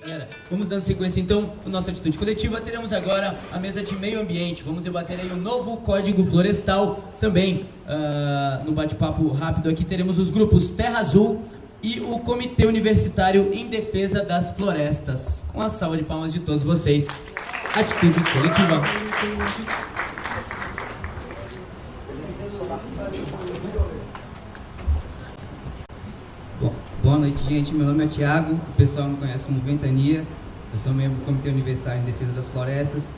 Galera, vamos dando sequência então à nossa atitude coletiva. Teremos agora a mesa de meio ambiente. Vamos debater aí o novo Código Florestal. Também, no bate-papo rápido aqui, teremos os grupos Terra Azul e o Comitê Universitário em Defesa das Florestas. Com a salva de palmas de todos vocês. Atitude coletiva. Boa noite, gente. Meu nome é Thiago, o pessoal me conhece como Ventania. Eu sou membro do Comitê Universitário em Defesa das Florestas.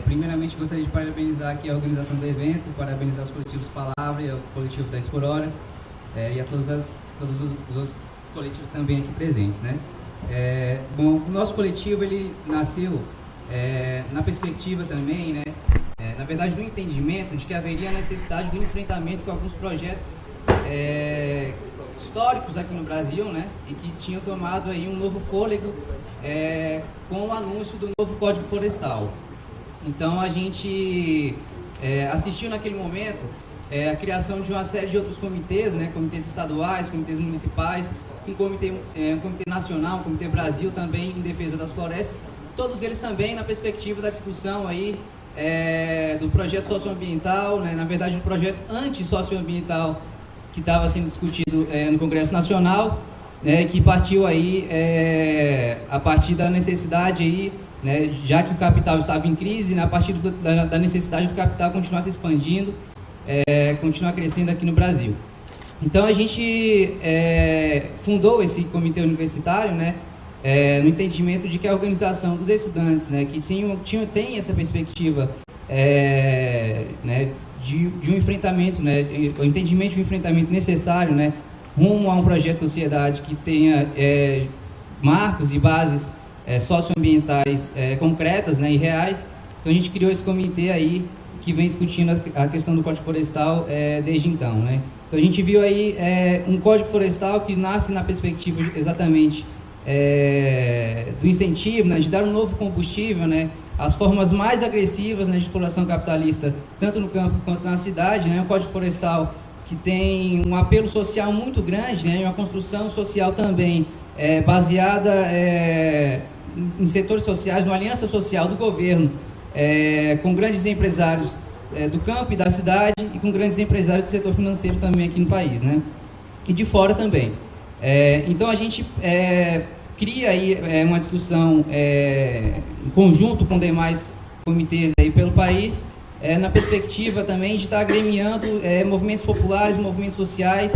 Primeiramente, gostaria de parabenizar aqui a organização do evento, parabenizar os coletivos Palavra e o coletivo 10 por Hora, e a todos os outros coletivos também aqui presentes, né? O nosso coletivo, ele nasceu na perspectiva também, né? Na verdade, do entendimento de que haveria a necessidade do enfrentamento com alguns projetos históricos aqui no Brasil, né, e que tinham tomado aí um novo fôlego com o anúncio do novo Código Florestal. Então a gente assistiu naquele momento a criação de uma série de outros comitês, né, comitês estaduais, comitês municipais, um comitê nacional, um comitê Brasil também em defesa das florestas, todos eles também na perspectiva da discussão aí do projeto socioambiental, né, na verdade do projeto anti-socioambiental que estava sendo discutido no Congresso Nacional, né, que partiu aí a partir da necessidade aí, né, já que o capital estava em crise, né, a partir da necessidade do capital continuar se expandindo, continuar crescendo aqui no Brasil. Então a gente fundou esse comitê universitário, né, no entendimento de que a organização dos estudantes, né, que tem essa perspectiva, né, de um enfrentamento, né, o entendimento de um enfrentamento necessário, né, rumo a um projeto de sociedade que tenha marcos e bases socioambientais concretas, né, e reais. Então a gente criou esse comitê aí que vem discutindo a questão do Código Florestal desde então, né. Então a gente viu aí um Código Florestal que nasce na perspectiva exatamente do incentivo, né, de dar um novo combustível, né, as formas mais agressivas, né, de exploração capitalista, tanto no campo quanto na cidade, né, um Código Florestal que tem um apelo social muito grande, né, uma construção social também baseada em setores sociais, uma aliança social do governo, com grandes empresários do campo e da cidade e com grandes empresários do setor financeiro também aqui no país, né, e de fora também. Então a gente cria aí uma discussão em conjunto com demais comitês aí pelo país, na perspectiva também de estar agremiando movimentos populares, movimentos sociais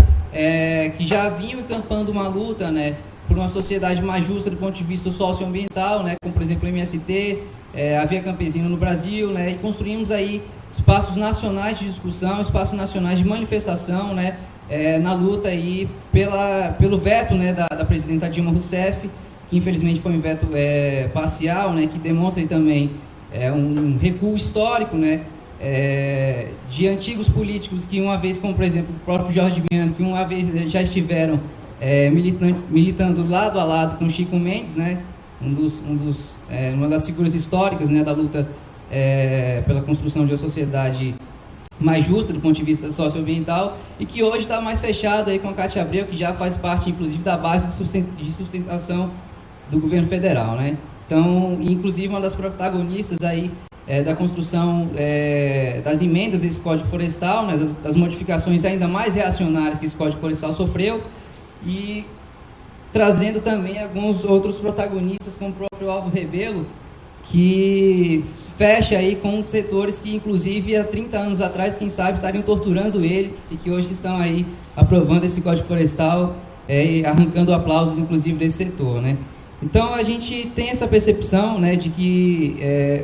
que já vinham encampando uma luta, né, por uma sociedade mais justa do ponto de vista socioambiental, né, como por exemplo o MST, a Via Campesina no Brasil, né, e construímos aí espaços nacionais de discussão, espaços nacionais de manifestação, né, na luta aí pelo veto, né, da presidenta Dilma Rousseff, que infelizmente foi um veto parcial, né, que demonstra aí também um recuo histórico, né, de antigos políticos que uma vez, como por exemplo o próprio Jorge Viana, que uma vez já estiveram militando lado a lado com Chico Mendes, né, uma das figuras históricas, né, da luta pela construção de uma sociedade mais justa do ponto de vista socioambiental, e que hoje está mais fechado aí com a Cátia Abreu, que já faz parte, inclusive, da base de sustentação do governo federal, né? Então, inclusive, uma das protagonistas aí da construção das emendas desse Código Florestal, né, das modificações ainda mais reacionárias que esse Código Florestal sofreu, e trazendo também alguns outros protagonistas, como o próprio Aldo Rebelo, que fecha aí com setores que, inclusive, há 30 anos atrás, quem sabe, estariam torturando ele e que hoje estão aí aprovando esse Código Florestal e arrancando aplausos, inclusive, desse setor, né? Então, a gente tem essa percepção, né, de que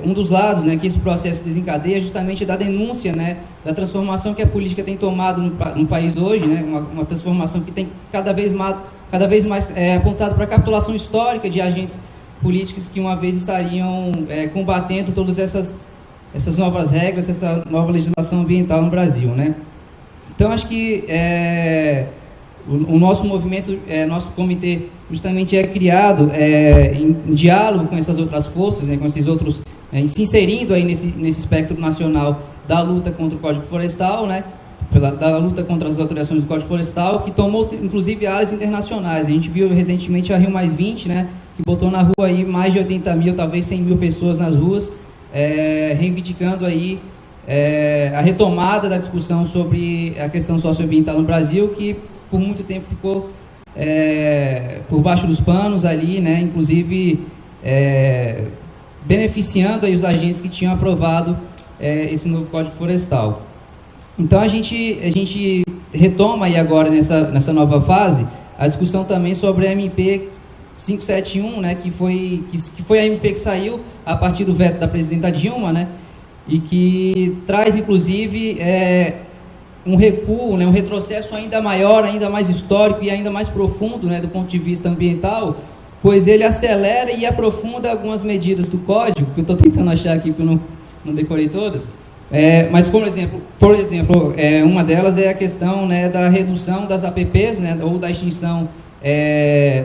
um dos lados, né, que esse processo desencadeia é justamente da denúncia, né, da transformação que a política tem tomado no país hoje, né, uma transformação que tem cada vez mais apontado para a capitulação histórica de agentes políticos que uma vez estariam combatendo todas essas novas regras, essa nova legislação ambiental no Brasil, né? Então, acho que o nosso movimento, nosso comitê, justamente é criado em diálogo com essas outras forças, né, com esses outros, se inserindo aí nesse espectro nacional da luta contra o Código Florestal, né, da luta contra as alterações do Código Florestal, que tomou, inclusive, áreas internacionais. A gente viu recentemente a Rio+20, né, que botou na rua aí mais de 80 mil, talvez 100 mil pessoas nas ruas, reivindicando aí a retomada da discussão sobre a questão socioambiental no Brasil, que por muito tempo ficou por baixo dos panos ali, né? Inclusive beneficiando aí os agentes que tinham aprovado esse novo Código Florestal. Então a gente retoma aí agora nessa nova fase a discussão também sobre a MP 571, né, que foi a MP que saiu a partir do veto da presidenta Dilma, né, e que traz inclusive um recuo, né, um retrocesso ainda maior, ainda mais histórico e ainda mais profundo, né, do ponto de vista ambiental, pois ele acelera e aprofunda algumas medidas do código, que eu estou tentando achar aqui porque eu não decorei todas. Mas, por exemplo, uma delas é a questão, né, da redução das APPs, né, ou da extinção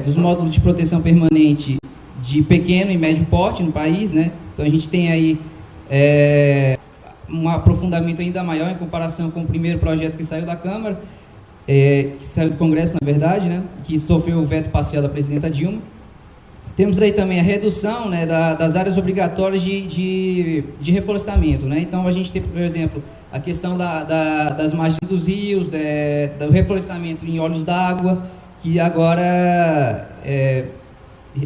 dos módulos de proteção permanente de pequeno e médio porte no país, né? Então a gente tem aí um aprofundamento ainda maior em comparação com o primeiro projeto que saiu da Câmara, que saiu do Congresso, na verdade, né, que sofreu o veto parcial da presidenta Dilma. Temos aí também a redução, né, das áreas obrigatórias de reflorestamento, né? Então a gente tem, por exemplo, a questão das margens dos rios, do reflorestamento em olhos d'água, que agora é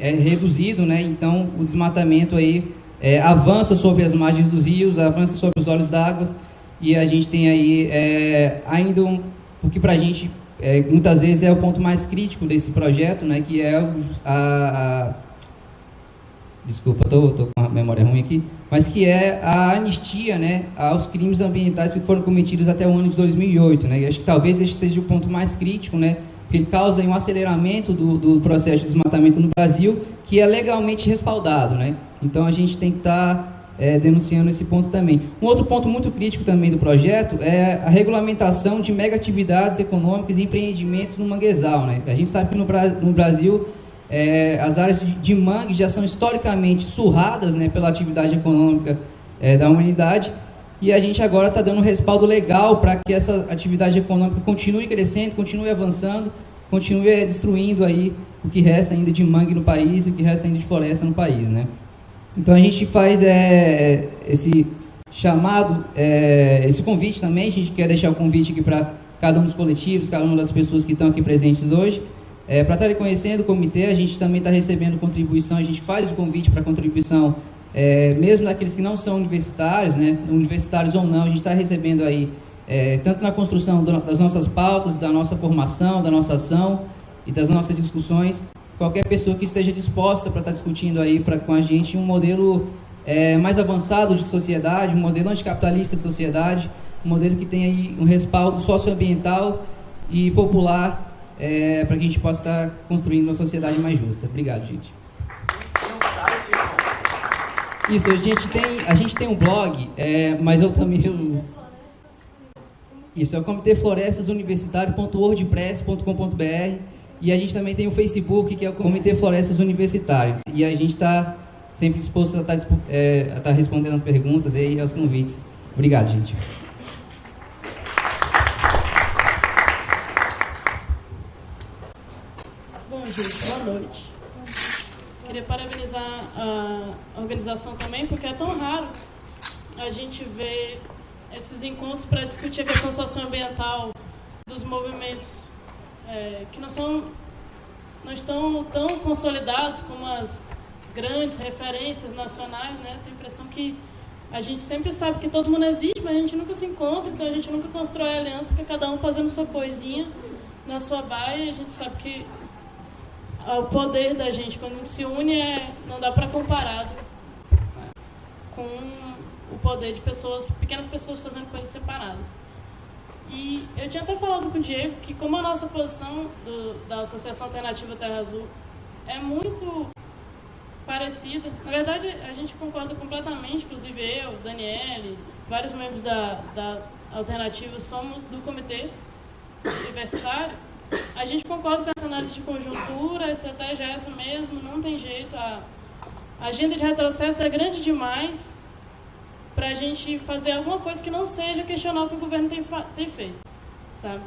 reduzido, né? Então o desmatamento aí avança sobre as margens dos rios, avança sobre os olhos d'água, e a gente tem aí ainda o que para a gente muitas vezes é o ponto mais crítico desse projeto, né, que é desculpa, estou com a memória ruim aqui, mas que é a anistia, né, aos crimes ambientais que foram cometidos até o ano de 2008, né, e acho que talvez esse seja o ponto mais crítico, né, porque ele causa um aceleramento do processo de desmatamento no Brasil, que é legalmente respaldado, né, então a gente tem que estar denunciando esse ponto também. Um outro ponto muito crítico também do projeto é a regulamentação de mega atividades econômicas e empreendimentos no manguezal, né? A gente sabe que no Brasil as áreas de mangue já são historicamente surradas, né, pela atividade econômica da humanidade, e a gente agora está dando um respaldo legal para que essa atividade econômica continue crescendo, continue avançando, continue destruindo aí o que resta ainda de mangue no país, o que resta ainda de floresta no país, né? Então a gente faz esse chamado, esse convite também. A gente quer deixar o convite aqui para cada um dos coletivos, cada uma das pessoas que estão aqui presentes hoje, para estarem conhecendo o comitê. A gente também está recebendo contribuição, a gente faz o convite para contribuição, mesmo daqueles que não são universitários, né, universitários ou não, a gente está recebendo aí, tanto na construção das nossas pautas, da nossa formação, da nossa ação e das nossas discussões. Qualquer pessoa que esteja disposta para estar discutindo aí com a gente um modelo mais avançado de sociedade, um modelo anticapitalista de sociedade, um modelo que tenha aí um respaldo socioambiental e popular, para que a gente possa estar construindo uma sociedade mais justa. Obrigado, gente. Isso, a gente tem um blog, mas eu também... Isso, é o Comitê Florestas Universitário.wordpress.com.br. E a gente também tem o Facebook, que é o Comitê Florestas Universitário. E a gente está sempre disposto a estar respondendo as perguntas e aos convites. Obrigado, gente. Bom, gente, boa noite. Queria parabenizar a organização também, porque é tão raro a gente ver esses encontros para discutir a questão socioambiental dos movimentos que não estão tão consolidados como as grandes referências nacionais, né? Tenho a impressão que a gente sempre sabe que todo mundo existe, mas a gente nunca se encontra, então a gente nunca constrói aliança, porque cada um fazendo sua coisinha na sua baia. A gente sabe que o poder da gente, quando a gente se une, não dá para comparar com o poder de pequenas pessoas fazendo coisas separadas. E eu tinha até falado com o Diego que, como a nossa posição da Associação Alternativa Terra Azul é muito parecida, na verdade a gente concorda completamente, inclusive eu, Daniele, vários membros da Alternativa somos do comitê universitário, a gente concorda com essa análise de conjuntura, a estratégia é essa mesmo, não tem jeito, a agenda de retrocesso é grande demais para a gente fazer alguma coisa que não seja questionar o que o governo tem feito, sabe?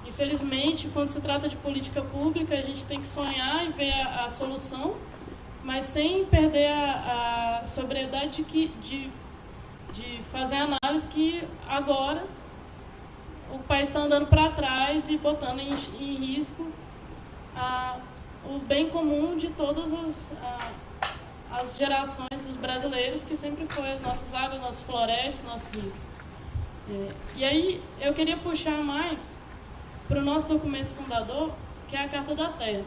Infelizmente, quando se trata de política pública, a gente tem que sonhar e ver a solução, mas sem perder a sobriedade de fazer a análise que agora o país está andando para trás e botando em risco o bem comum de todas as gerações dos brasileiros, que sempre foi as nossas águas, nossas florestas, nossos rios. E aí eu queria puxar mais para o nosso documento fundador, que é a Carta da Terra.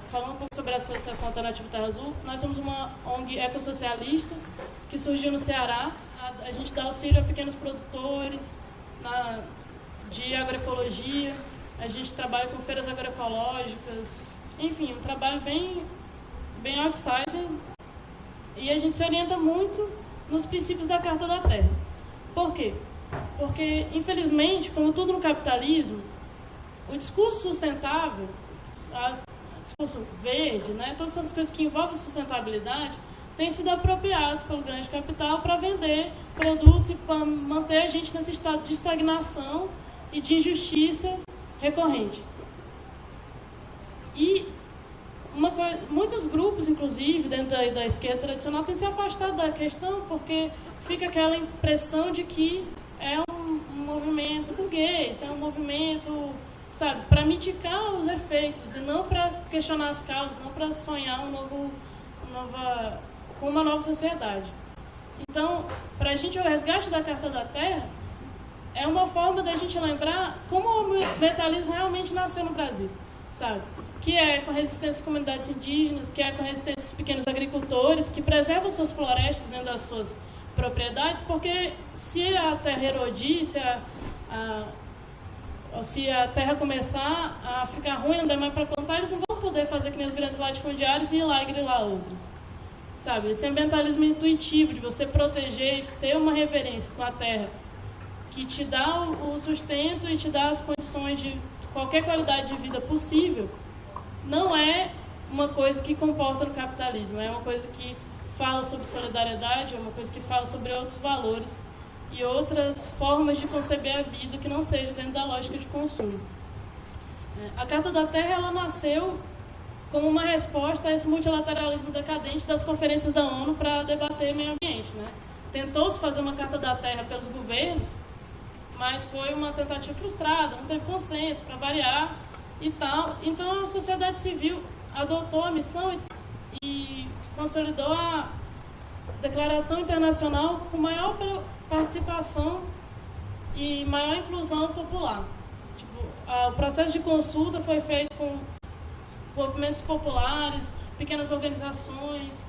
Falando um pouco sobre a Associação Alternativa Terra Azul, nós somos uma ONG ecossocialista que surgiu no Ceará. A gente dá auxílio a pequenos produtores de agroecologia, a gente trabalha com feiras agroecológicas, enfim, um trabalho bem outsider, e a gente se orienta muito nos princípios da Carta da Terra. Por quê? Porque, infelizmente, como tudo no capitalismo, o discurso sustentável, o discurso verde, né, todas essas coisas que envolvem sustentabilidade, têm sido apropriados pelo grande capital para vender produtos e para manter a gente nesse estado de estagnação e de injustiça recorrente. E muitos grupos, inclusive, dentro da esquerda tradicional, têm se afastado da questão porque fica aquela impressão de que é um movimento burguês, é um movimento, sabe, para mitigar os efeitos e não para questionar as causas, não para sonhar com uma nova sociedade. Então, para a gente, o resgate da Carta da Terra é uma forma da gente lembrar como o ambientalismo realmente nasceu no Brasil, sabe? Que é com a resistência das comunidades indígenas, que é com a resistência dos pequenos agricultores, que preservam suas florestas dentro das suas propriedades, porque se a terra erodir, se a terra começar a ficar ruim, não der mais para plantar, eles não vão poder fazer que nem os grandes latifundiários e ir lá e grilar outros. Sabe? Esse ambientalismo intuitivo de você proteger e ter uma reverência com a terra que te dá o sustento e te dá as condições de qualquer qualidade de vida possível, não é uma coisa que comporta no capitalismo, é uma coisa que fala sobre solidariedade, é uma coisa que fala sobre outros valores e outras formas de conceber a vida que não seja dentro da lógica de consumo. A Carta da Terra, ela nasceu como uma resposta a esse multilateralismo decadente das conferências da ONU para debater meio ambiente, né? Tentou-se fazer uma Carta da Terra pelos governos, mas foi uma tentativa frustrada, não teve consenso, para variar e tal. Então a sociedade civil adotou a missão e consolidou a declaração internacional com maior participação e maior inclusão popular. O processo de consulta foi feito com movimentos populares, pequenas organizações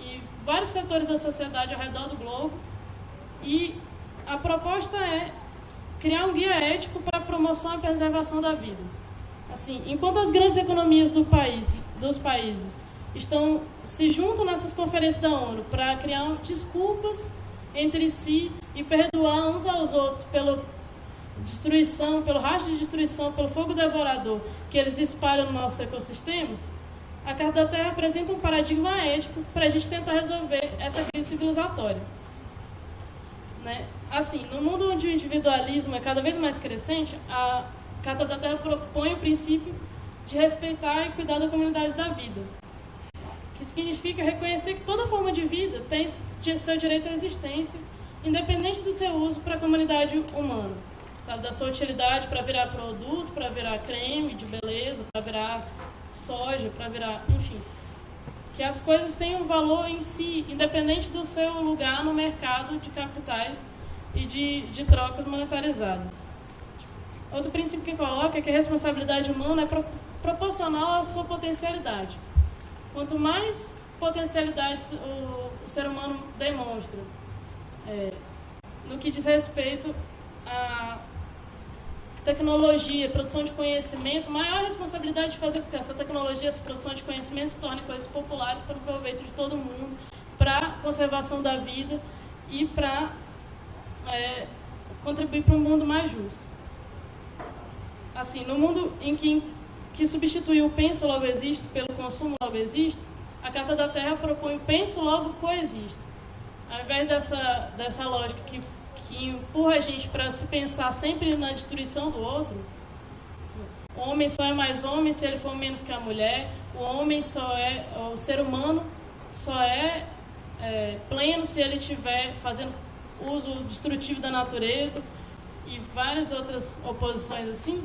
e vários setores da sociedade ao redor do globo. E a proposta é criar um guia ético para a promoção e preservação da vida. Assim, enquanto as grandes economias dos países se juntam nessas conferências da ONU para criar desculpas entre si e perdoar uns aos outros pela destruição, pelo rastro de destruição, pelo fogo devorador que eles espalham nos nossos ecossistemas, a Carta da Terra apresenta um paradigma ético para a gente tentar resolver essa crise civilizatória. Né? Assim, no mundo onde o individualismo é cada vez mais crescente, a Carta da Terra propõe o princípio de respeitar e cuidar da comunidade da vida, que significa reconhecer que toda forma de vida tem seu direito à existência, independente do seu uso para a comunidade humana, sabe? Da sua utilidade para virar produto, para virar creme de beleza, para virar soja, para virar, enfim. Que as coisas têm um valor em si, independente do seu lugar no mercado de capitais e de trocas monetarizadas. Outro princípio que coloca é que a responsabilidade humana é proporcional à sua potencialidade. Quanto mais potencialidades o ser humano demonstra no que diz respeito à tecnologia, produção de conhecimento, maior a responsabilidade de fazer com que essa tecnologia, essa produção de conhecimento se torne coisas populares para o proveito de todo mundo, para a conservação da vida e para contribuir para um mundo mais justo. Assim, no mundo em que substituiu o penso logo existo pelo consumo logo existo, a Carta da Terra propõe o penso logo coexisto. Ao invés dessa lógica que empurra a gente para se pensar sempre na destruição do outro, O homem só é mais homem se ele for menos que a mulher. O ser humano só é pleno se ele estiver fazendo uso destrutivo da natureza e várias outras oposições assim.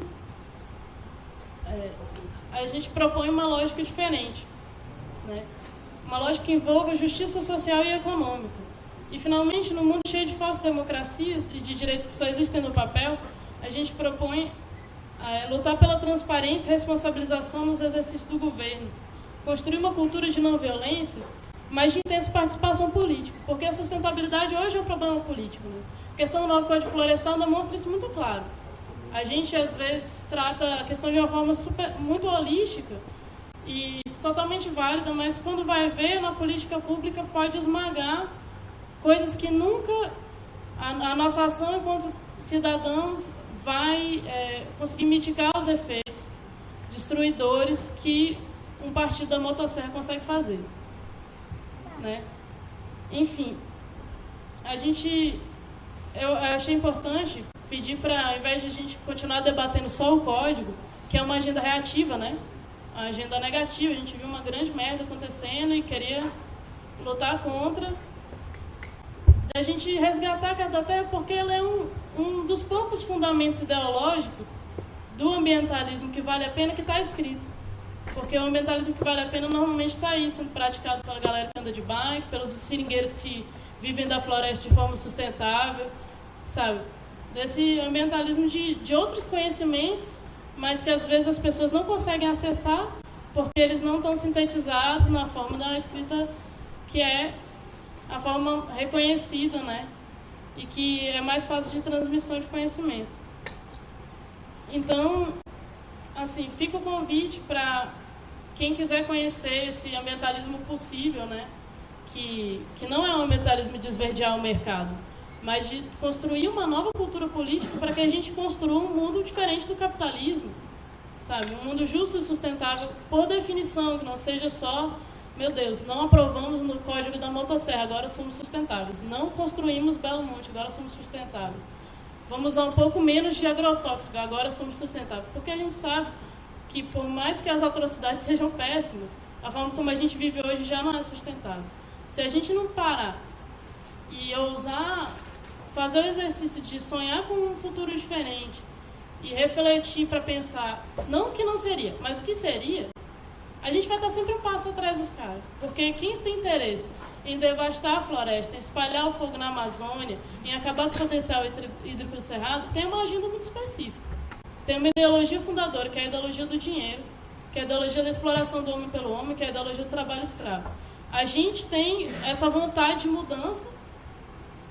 A gente propõe uma lógica diferente, né? Uma lógica que envolva justiça social e econômica. E, finalmente, no mundo cheio de falsas democracias e de direitos que só existem no papel, a gente propõe lutar pela transparência e responsabilização nos exercícios do governo, construir uma cultura de não violência, mas de intensa participação política, porque a sustentabilidade hoje é um problema político, né? A questão do novo Código Florestal demonstra isso muito claro. A gente, às vezes, trata a questão de uma forma muito holística e totalmente válida, mas quando vai ver, na política pública pode esmagar coisas que nunca a nossa ação enquanto cidadãos vai conseguir mitigar os efeitos destruidores que um partido da motosserra consegue fazer, né? Enfim, eu achei importante pedir para, ao invés de a gente continuar debatendo só o código, que é uma agenda reativa, né? A agenda negativa, a gente viu uma grande merda acontecendo e queria lutar contra, a gente resgatar a Carta da Terra porque ela é um dos poucos fundamentos ideológicos do ambientalismo que vale a pena que está escrito. Porque o ambientalismo que vale a pena normalmente está aí, sendo praticado pela galera que anda de bike, pelos seringueiros que vivem da floresta de forma sustentável, sabe? Desse ambientalismo de outros conhecimentos, mas que às vezes as pessoas não conseguem acessar porque eles não estão sintetizados na forma da escrita que é a forma reconhecida, né? E que é mais fácil de transmissão de conhecimento. Então, assim, fica o convite para quem quiser conhecer esse ambientalismo possível, né? Que não é um ambientalismo de esverdear o mercado, mas de construir uma nova cultura política para que a gente construa um mundo diferente do capitalismo, sabe? Um mundo justo e sustentável, por definição, que não seja só, meu Deus, não aprovamos no Código da Motosserra, agora somos sustentáveis. Não construímos Belo Monte, agora somos sustentáveis. Vamos usar um pouco menos de agrotóxico, agora somos sustentáveis. Porque a gente sabe que, por mais que as atrocidades sejam péssimas, a forma como a gente vive hoje já não é sustentável. Se a gente não parar e ousar fazer o exercício de sonhar com um futuro diferente e refletir para pensar, não o que não seria, mas o que seria, a gente vai estar sempre um passo atrás dos caras. Porque quem tem interesse em devastar a floresta, em espalhar o fogo na Amazônia, em acabar com o potencial hídrico do Cerrado, tem uma agenda muito específica. Tem uma ideologia fundadora, que é a ideologia do dinheiro, que é a ideologia da exploração do homem pelo homem, que é a ideologia do trabalho escravo. A gente tem essa vontade de mudança,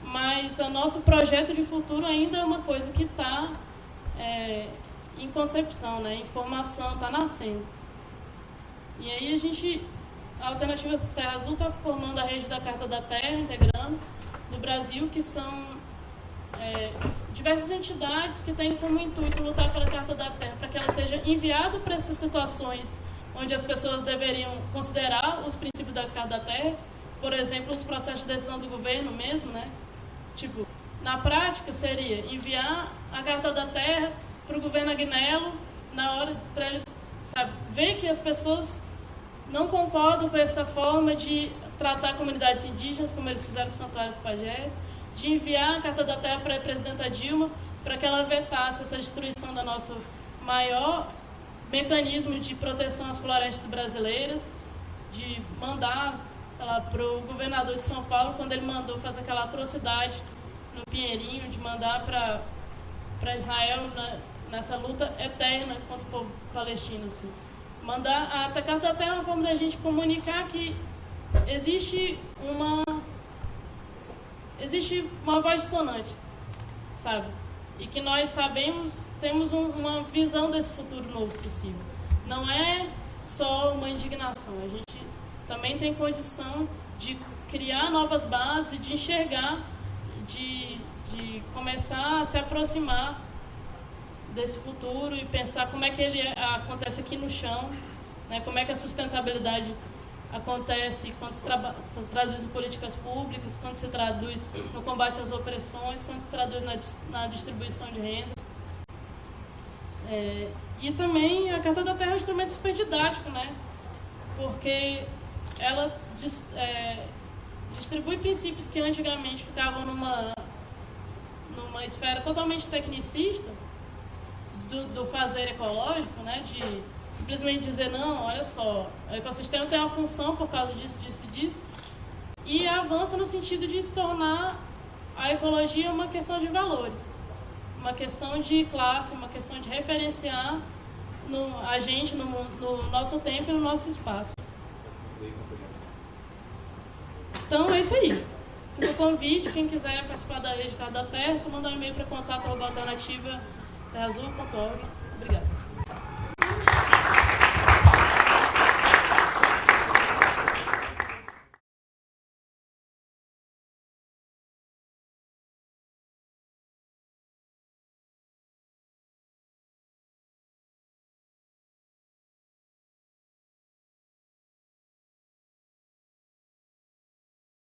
mas o nosso projeto de futuro ainda é uma coisa que está em concepção, né? Em formação, está nascendo. E aí a Alternativa Terra Azul está formando a rede da Carta da Terra, integrando, do Brasil, que são diversas entidades que têm como intuito lutar pela Carta da Terra, para que ela seja enviada para essas situações onde as pessoas deveriam considerar os princípios da Carta da Terra, por exemplo, os processos de decisão do governo mesmo, né? Tipo, na prática seria enviar a Carta da Terra para o governo Agnello, na hora para ele, sabe, ver que as pessoas não concordam com essa forma de tratar comunidades indígenas, como eles fizeram com os santuários pajés, de enviar a Carta da Terra para a presidenta Dilma, para que ela vetasse essa destruição do nosso maior mecanismo de proteção às florestas brasileiras, de mandar para o governador de São Paulo, quando ele mandou fazer aquela atrocidade no Pinheirinho, de mandar para Israel nessa luta eterna contra o povo palestino, assim. Mandar a Carta da Terra é uma forma da gente comunicar que existe uma voz dissonante, sabe? E que nós temos uma visão desse futuro novo possível. Não é só uma indignação, a gente também tem condição de criar novas bases, de enxergar, de começar a se aproximar desse futuro e pensar como é que ele acontece aqui no chão, né? Como é que a sustentabilidade acontece quando se traduz em políticas públicas, quando se traduz no combate às opressões, quando se traduz na distribuição de renda. E também a Carta da Terra é um instrumento super didático, né? Porque ela distribui princípios que antigamente ficavam numa esfera totalmente tecnicista do fazer ecológico, né? De simplesmente dizer, não, olha só, o ecossistema tem uma função por causa disso, disso e disso, e avança no sentido de tornar a ecologia uma questão de valores, uma questão de classe, uma questão de referenciar a gente no nosso tempo e no nosso espaço. Então é isso aí. Fica o convite, quem quiser participar da Rede Carta da Terra, é só mandar um e-mail para contato@alternativa.terraazul.org. Obrigada.